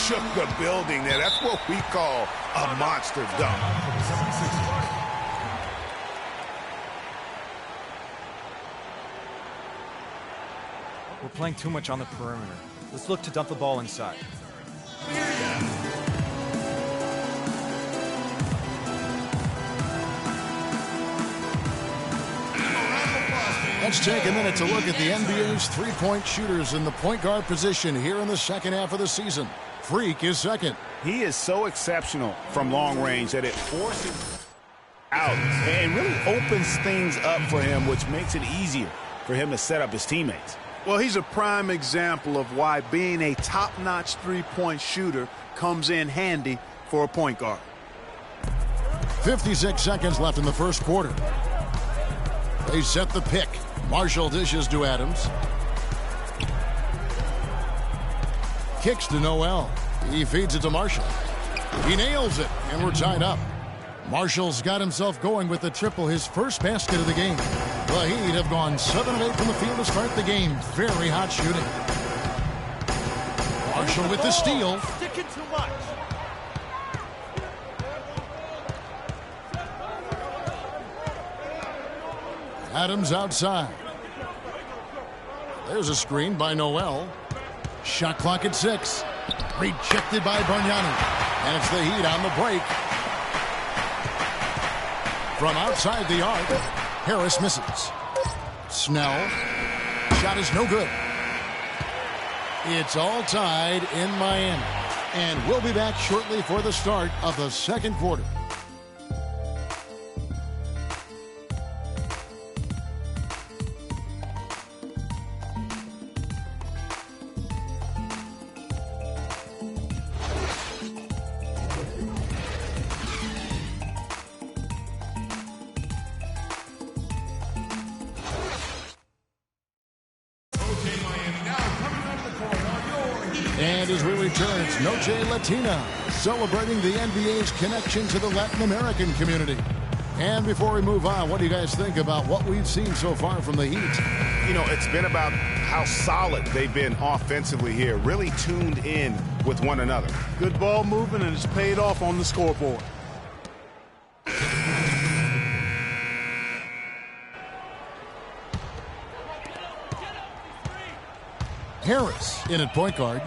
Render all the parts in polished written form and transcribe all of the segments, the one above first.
shook the building there. That's what we call a monster dunk. We're playing too much on the perimeter. Let's look to dump the ball inside. Let's take a minute to look at the NBA's three-point shooters in the point guard position here in the second half of the season. Freak is second. He is so exceptional from long range that it forces out and really opens things up for him, which makes it easier for him to set up his teammates. Well, he's a prime example of why being a top-notch three-point shooter comes in handy for a point guard. 56 seconds left in the first quarter. They set the pick. Marshall dishes to Adams. Kicks to Noel. He feeds it to Marshall. He nails it, and we're tied up. Marshall's got himself going with the triple, his first basket of the game. The Heat have gone 7 of 8 from the field to start the game. Very hot shooting. Marshall with the steal. Sticking too much. Adams outside. There's a screen by Noel. Shot clock at 6. Rejected by Bargnani. And it's the Heat on the break. From outside the arc, Harris misses. Snell. Shot is no good. It's all tied in Miami. And we'll be back shortly for the start of the second quarter. And as we return, it's Noche Latina, celebrating the NBA's connection to the Latin American community. And before we move on, what do you guys think about what we've seen so far from the Heat? You know, it's been about how solid they've been offensively here, really tuned in with one another. Good ball movement, and it's paid off on the scoreboard. Harris in at point guard.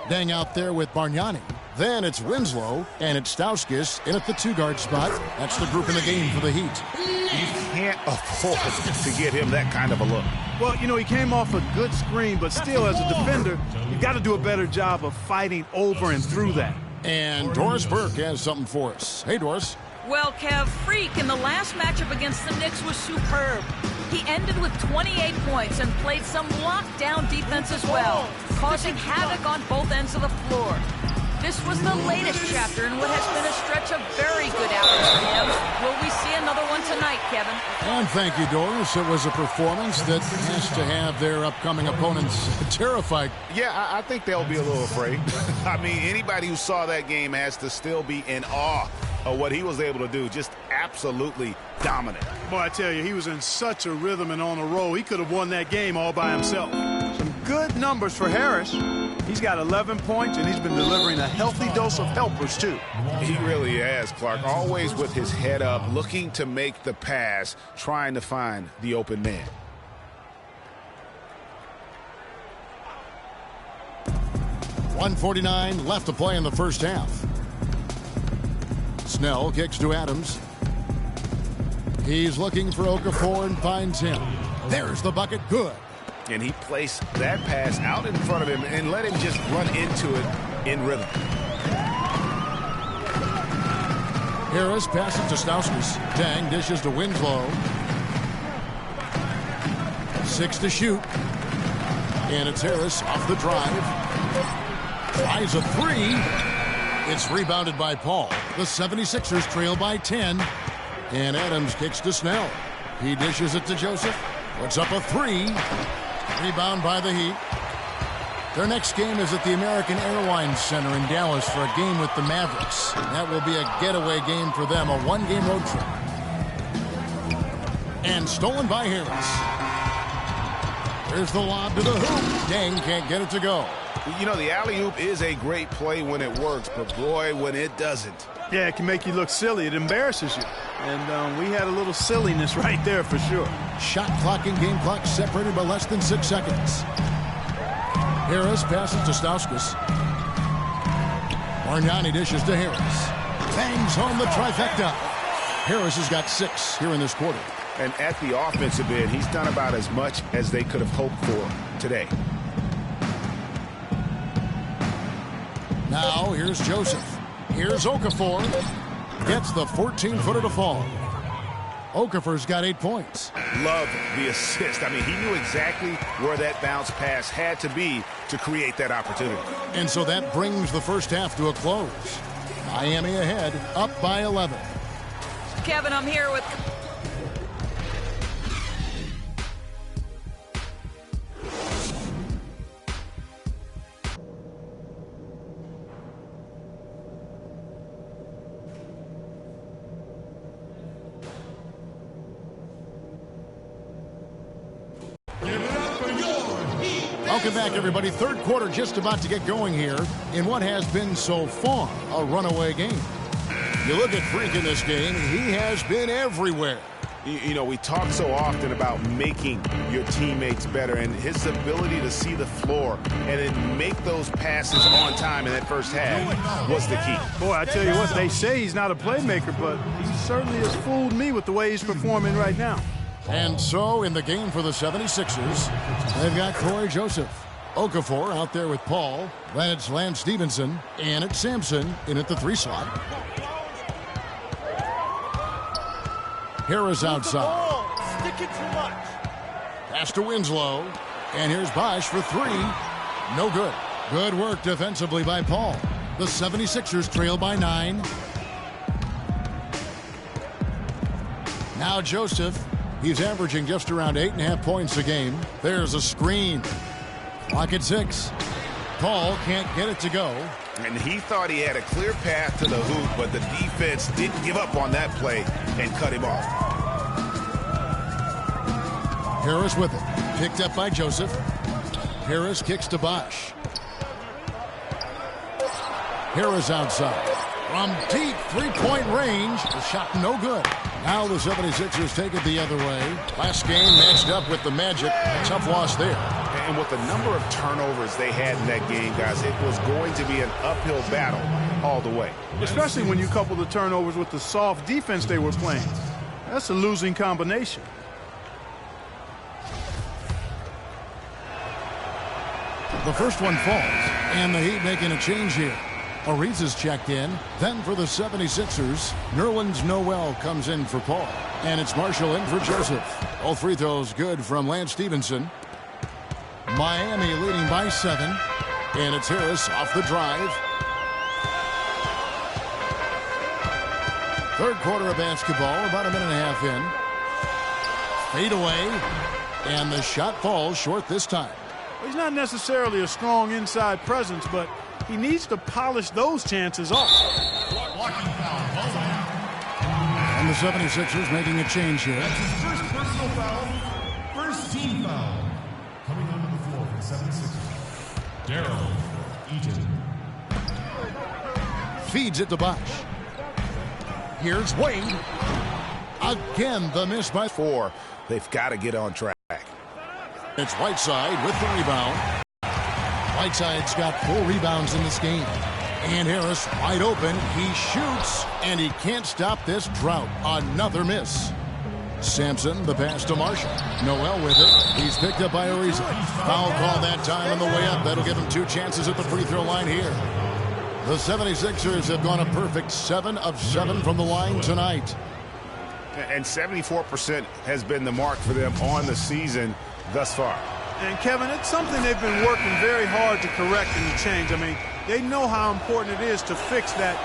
Dang out there with Bargnani. Then it's Winslow, and it's Stauskas in at the two-guard spot. That's the group in the game for the Heat. You can't afford to get him that kind of a look. Well, you know, he came off a good screen, but still, as a defender, you've got to do a better job of fighting over and through that. And Doris Burke has something for us. Hey, Doris. Well, Kev, Freak in the last matchup against the Knicks was superb. He ended with 28 points and played some lockdown defense as well, causing havoc on both ends of the floor. This was the latest chapter in what has been a stretch of very good outings for him. Will we see another one tonight, Kevin? And thank you, Doris. It was a performance that has to have their upcoming opponents terrified. Yeah, I think they'll be a little afraid. I mean, anybody who saw that game has to still be in awe of what he was able to do. Just absolutely dominant. Boy, I tell you, he was in such a rhythm and on a roll. He could have won that game all by himself. Some good numbers for Harris. He's got 11 points, and he's been delivering a healthy dose of helpers, too. He really has, Clark. Always with his head up, looking to make the pass, trying to find the open man. .149 left to play in the first half. Snell kicks to Adams. He's looking for Okafor and finds him. There's the bucket. Good. And he placed that pass out in front of him and let him just run into it in rhythm. Harris passes to Stauskas. Dang dishes to Winslow. 6 to shoot. And it's Harris off the drive. Tries a 3. It's rebounded by Paul. The 76ers trail by 10. And Adams kicks to Snell. He dishes it to Joseph. Puts up a 3. Rebound by the Heat. Their next game is at the American Airlines Center in Dallas for a game with the Mavericks. That will be a getaway game for them, a one-game road trip. And stolen by Harris. There's the lob to the hoop. Dang can't get it to go. You know, the alley-oop is a great play when it works, but boy, when it doesn't. Yeah, it can make you look silly. It embarrasses you. And we had a little silliness right there for sure. Shot clock and game clock separated by less than 6 seconds. Harris passes to Stauskas. Mariani dishes to Harris. Bangs home the trifecta. Harris has got 6 here in this quarter. And at the offensive end, he's done about as much as they could have hoped for today. Now here's Joseph. Here's Okafor. Gets the 14-footer to fall. Okafor's got 8 points. Love the assist. I mean, he knew exactly where that bounce pass had to be to create that opportunity. And so that brings the first half to a close. Miami ahead, up by 11. Kevin, I'm here with... Welcome back, everybody. Third quarter just about to get going here in what has been so far a runaway game. You look at Freak in this game, he has been everywhere. You know, we talk so often about making your teammates better, and his ability to see the floor and then make those passes on time in that first half was the key. Boy, I tell you what, they say he's not a playmaker, but he certainly has fooled me with the way he's performing right now. And so in the game for the 76ers, they've got Corey Joseph. Okafor out there with Paul. That's Lance Stevenson. And it's Sampson in at the 3 slot. Harris outside. Stick it too much. Pass to Winslow. And here's Bosch for 3. No good. Good work defensively by Paul. The 76ers trail by 9. Now Joseph. He's averaging just around 8.5 points a game. There's a screen. Clock at 6. Paul can't get it to go. And he thought he had a clear path to the hoop, but the defense didn't give up on that play and cut him off. Harris with it. Picked up by Joseph. Harris kicks to Bosch. Harris outside. From deep three-point range. The shot no good. Now the 76ers take it the other way. Last game matched up with the Magic. Tough loss there. And with the number of turnovers they had in that game, guys, it was going to be an uphill battle all the way. Especially when you couple the turnovers with the soft defense they were playing. That's a losing combination. The first one falls, and the Heat making a change here. Ariz is checked in. Then for the 76ers, Nerlens Noel comes in for Paul. And it's Marshall in for Joseph. All free throws good from Lance Stevenson. Miami leading by 7. And it's Harris off the drive. Third quarter of basketball, about a minute and a half in. Fade away. And the shot falls short this time. He's not necessarily a strong inside presence, but he needs to polish those chances off. And the 76ers making a change here. That's his first personal foul. First team foul. Coming onto the floor for the 76ers. Darrell Eaton. Feeds it to Bosch. Here's Wade. Again, the miss by 4. They've got to get on track. It's Whiteside with the rebound. Whiteside's got 4 rebounds in this game. And Harris wide open. He shoots, and he can't stop this drought. Another miss. Sampson, the pass to Marshall. Noel with it. He's picked up by Ariza. Foul call that time on the way up. That'll give him 2 chances at the free throw line here. The 76ers have gone a perfect 7 of 7 from the line tonight. And 74% has been the mark for them on the season thus far. And Kevin, it's something they've been working very hard to correct and to change. I mean, they know how important it is to fix that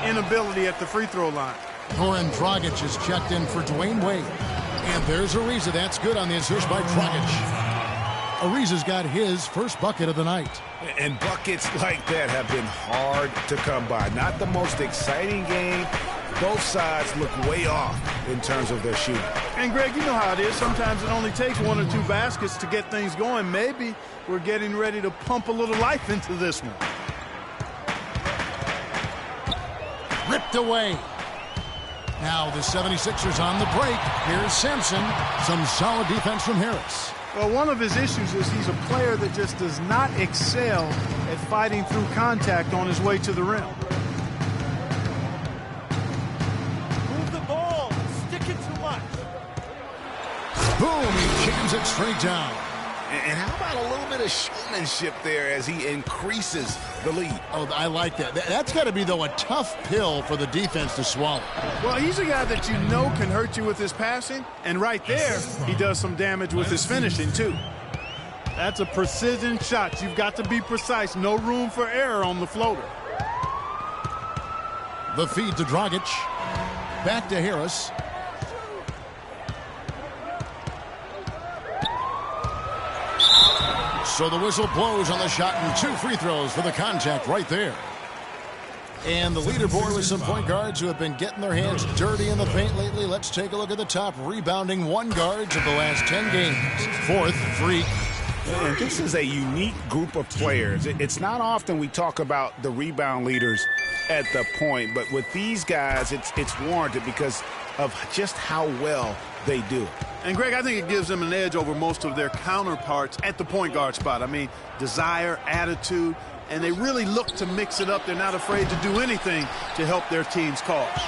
inability at the free throw line. Goran Dragic is checked in for Dwayne Wade. And there's Ariza. That's good on the assist by Dragic. Ariza's got his first bucket of the night. And buckets like that have been hard to come by. Not the most exciting game, both sides look way off in terms of their shooting. And, Greg, you know how it is. Sometimes it only takes 1 or 2 baskets to get things going. Maybe we're getting ready to pump a little life into this one. Ripped away. Now the 76ers on the break. Here's Sampson. Some solid defense from Harris. Well, one of his issues is he's a player that just does not excel at fighting through contact on his way to the rim. Move the ball. Stick it too much. Boom, he jams it straight down. And how about a little bit of showmanship there as he increases the lead? Oh, I like that. That's got to be, though, a tough pill for the defense to swallow. Well, he's a guy that you know can hurt you with his passing, and right there, he does some damage with his finishing, too. That's a precision shot. You've got to be precise. No room for error on the floater. The feed to Dragic. Back to Harris. So the whistle blows on the shot and 2 free throws for the contact right there. And the leaderboard with some point guards who have been getting their hands dirty in the paint lately. Let's take a look at the top rebounding 1 guards of the last 10 games. 4th, Freak. And this is a unique group of players. It's not often we talk about the rebound leaders at the point, but with these guys, it's warranted because of just how well they do it. And, Greg, I think it gives them an edge over most of their counterparts at the point guard spot. I mean, desire, attitude, and they really look to mix it up. They're not afraid to do anything to help their team's cause.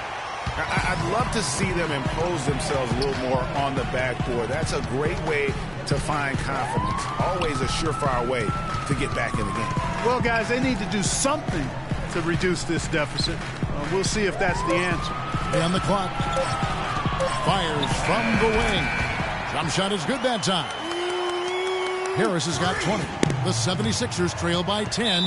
I'd love to see them impose themselves a little more on the backboard. That's a great way to find confidence. Always a surefire way to get back in the game. Well, guys, they need to do something to reduce this deficit. We'll see if that's the answer. And the clock. Fires from the wing. Jump shot is good that time. Harris has got 20. The 76ers trail by 10.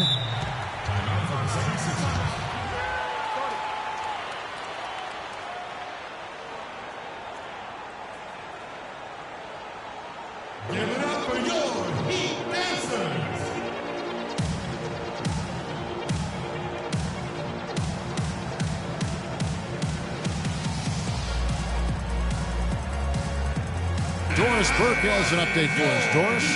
Give it up for your Heat Dancers. Doris Burke has an update for us. Doris?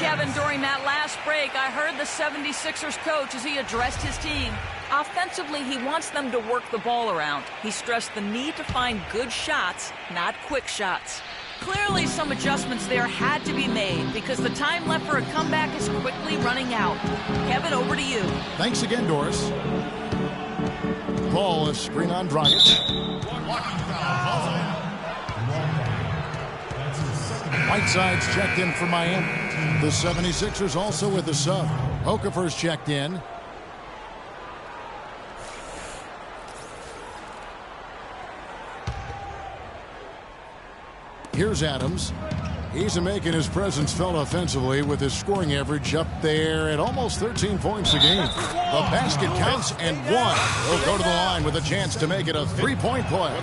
Kevin, during that last break, I heard the 76ers coach as he addressed his team. Offensively, he wants them to work the ball around. He stressed the need to find good shots, not quick shots. Clearly, some adjustments there had to be made because the time left for a comeback is quickly running out. Kevin, over to you. Thanks again, Doris. Ball is screen on Dragic. Blocking foul. Whiteside's checked in for Miami. The 76ers also with a sub. Okafor's checked in. Here's Adams. He's making his presence felt offensively with his scoring average up there at almost 13 points a game. The basket counts and 1. He'll go to the line with a chance to make it a 3-point play.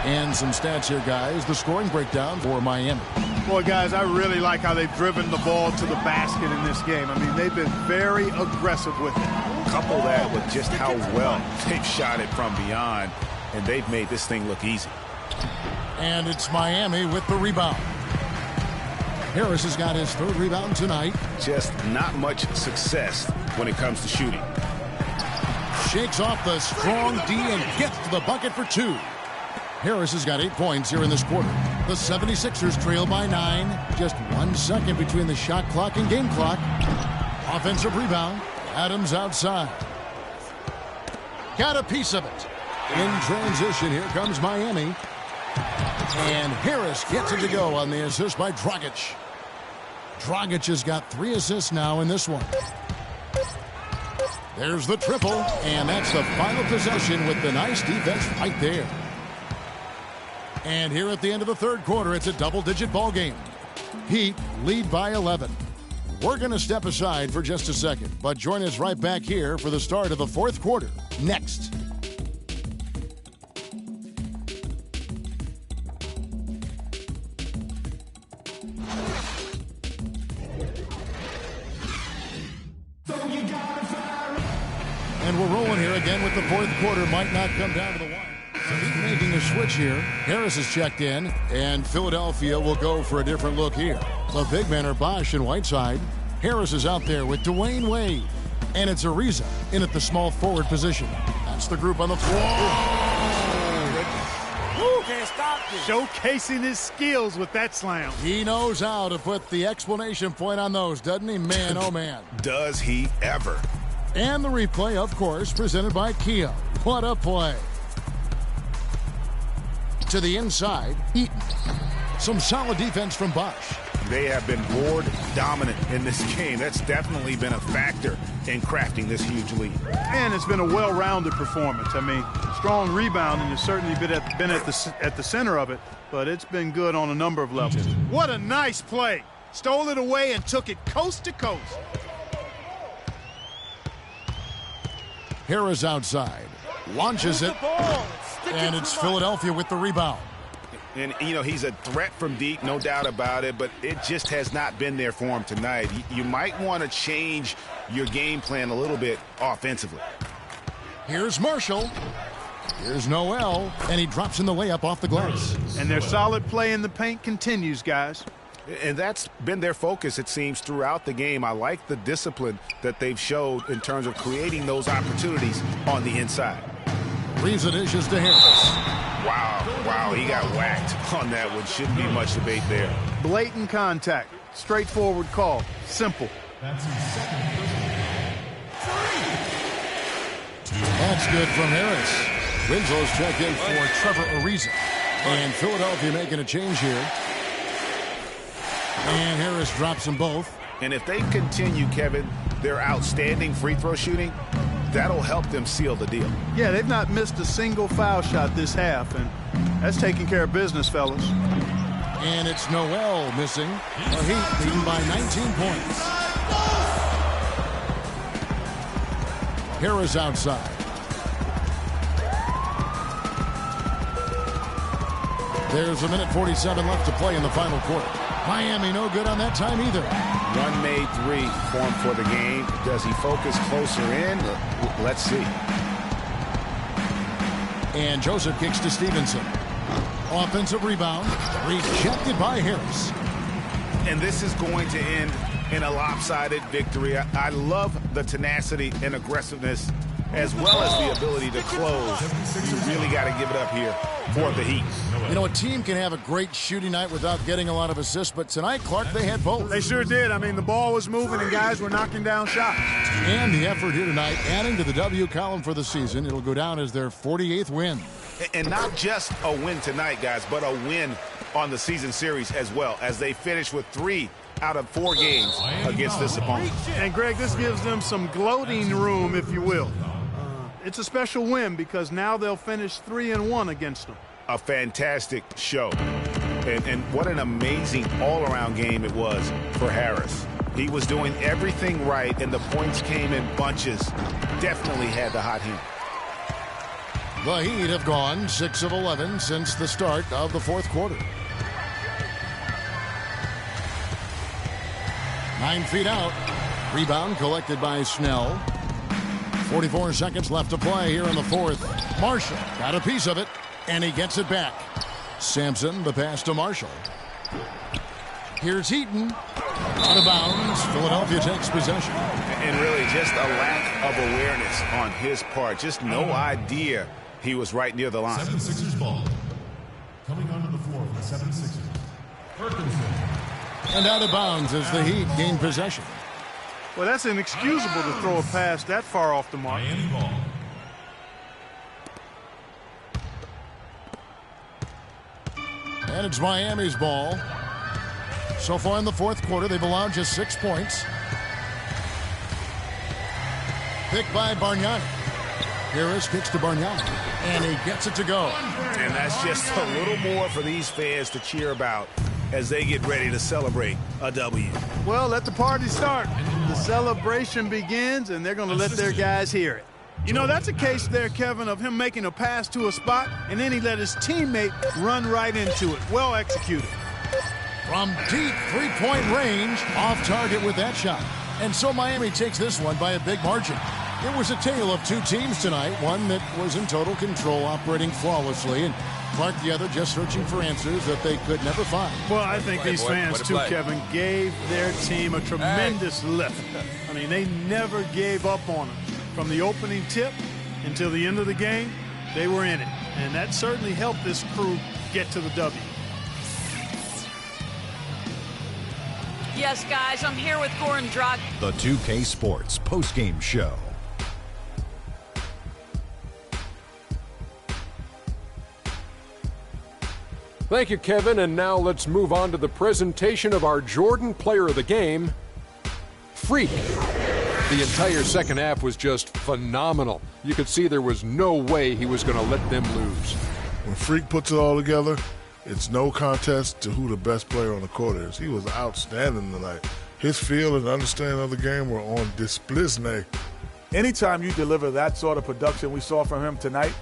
And some stats here, guys. The scoring breakdown for Miami. Boy, guys, I really like how they've driven the ball to the basket in this game. I mean, they've been very aggressive with it. Couple that with just how well they've shot it from beyond, and they've made this thing look easy. And it's Miami with the rebound. Harris has got his 3rd rebound tonight. Just not much success when it comes to shooting. Shakes off the strong D and gets to the bucket for 2. Harris has got 8 points here in this quarter. The 76ers trail by 9. Just 1 second between the shot clock and game clock. Offensive rebound. Adams outside. Got a piece of it. In transition, here comes Miami. And Harris gets it to go on the assist by Dragic. Dragic has got 3 assists now in this one. There's the triple, and that's the final possession with the nice defense right there. And here at the end of the 3rd quarter, it's a double-digit ball game. Heat lead by 11. We're going to step aside for just a second, but join us right back here for the start of the 4th quarter next. And we're rolling here again with the fourth quarter. Might not come down to the wire. So he's making a switch here. Harris is checked in, and Philadelphia will go for a different look here. The big men are Bosch and Whiteside. Harris is out there with Dwayne Wade. And it's Ariza in at the small forward position. That's the group on the floor. Can't stop this. Showcasing his skills with that slam. He knows how to put the exclamation point on those, doesn't he? Man, oh man. Does he ever? And the replay, of course, presented by Kia. What a play. To the inside, Eaton. Some solid defense from Bosch. They have been board dominant in this game. That's definitely been a factor in crafting this huge lead. And it's been a well-rounded performance. I mean, strong rebounding has certainly been at the center of it, but it's been good on a number of levels. What a nice play. Stole it away and took it coast to coast. Harris outside. Launches it. And it's Philadelphia with the rebound. And, you know, he's a threat from deep, no doubt about it, but it just has not been there for him tonight. You might want to change your game plan a little bit offensively. Here's Marshall. Here's Noel, and he drops in the layup off the glass. And their solid play in the paint continues, guys. And that's been their focus, it seems, throughout the game. I like the discipline that they've showed in terms of creating those opportunities on the inside. Ariza dishes to Harris. Wow, he got whacked on that one. Shouldn't be much debate there. Blatant contact. Straightforward call. Simple. That's his second personal. That's good from Harris. Winslow's checked in for Trevor Ariza. And Philadelphia making a change here. And Harris drops them both. And if they continue, Kevin, their outstanding free throw shooting, that'll help them seal the deal. Yeah, they've not missed a single foul shot this half, and that's taking care of business, fellas. And it's Noel missing. The Heat leading by 19 points. Harris outside. There's a minute 47 left to play in the final quarter. Miami no good on that time either. One made three for him for the game. Does he focus closer in? Let's see. And Joseph kicks to Stevenson. Offensive rebound. Rejected by Harris. And this is going to end in a lopsided victory. I love the tenacity and aggressiveness as well as the ability to close. You really got to give it up here for the Heat. You know, a team can have a great shooting night without getting a lot of assists, but tonight, Clark, they had both. They sure did. I mean, the ball was moving and guys were knocking down shots. And the effort here tonight, adding to the W column for the season. It'll go down as their 48th win. And not just a win tonight, guys, but a win on the season series as well, as they finish with 3 out of 4 games against this opponent. And, Greg, this gives them some gloating room, if you will. It's a special win because now they'll finish 3-1 against them. A fantastic show. And what an amazing all-around game it was for Harris. He was doing everything right, and the points came in bunches. Definitely had the hot hand. The Heat have gone 6 of 11 since the start of the fourth quarter. 9 feet out. Rebound collected by Snell. 44 seconds left to play here in the fourth. Marshall got a piece of it, and he gets it back. Sampson, the pass to Marshall. Here's Heaton. Out of bounds. Philadelphia takes possession. And really just a lack of awareness on his part. Just no idea he was right near the line. 76ers ball. Coming onto the floor for the 76ers. Perkinson. And out of bounds as the Heat gain possession. Well, that's inexcusable to throw a pass that far off the mark. Miami ball. And it's Miami's ball. So far in the fourth quarter, they've allowed just 6 points. Picked by Bargnani. Harris kicks to Bargnani. And he gets it to go. And that's just a little more for these fans to cheer about as they get ready to celebrate a W. Well, let the party start. The celebration begins, and they're going to let their guys hear it. You know, that's a case there, Kevin, of him making a pass to a spot, and then he let his teammate run right into it. Well executed. From deep three-point range, off target with that shot. And so Miami takes this one by a big margin. It was a tale of two teams tonight, one that was in total control, operating flawlessly, and Clark the other just searching for answers that they could never find. Well, I think these fans, too, Kevin, gave their team a tremendous lift. I mean, they never gave up on them. From the opening tip until the end of the game, they were in it. And that certainly helped this crew get to the W. Yes, guys, I'm here with Goran Dragic. The 2K Sports postgame show. Thank you, Kevin, and now let's move on to the presentation of our Jordan Player of the Game, Freak. The entire second half was just phenomenal. You could see there was no way he was going to let them lose. When Freak puts it all together, it's no contest to who the best player on the court is. He was outstanding tonight. His feel and understanding of the game were on display. Anytime you deliver that sort of production we saw from him tonight,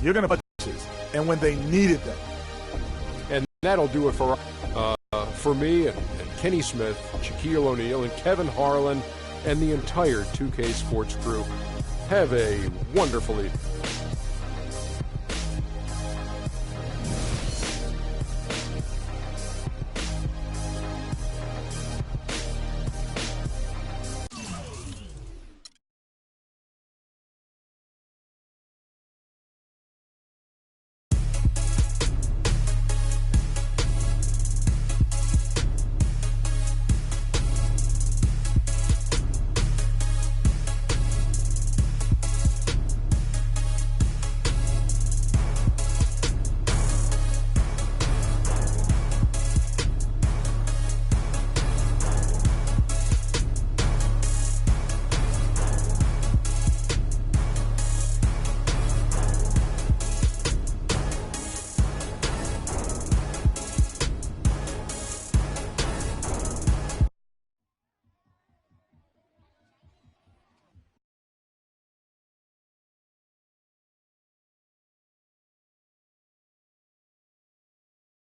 you're going to put touches, and when they needed them. And that'll do it for me and Kenny Smith, Shaquille O'Neal, and Kevin Harlan, and the entire 2K Sports crew. Have a wonderful evening.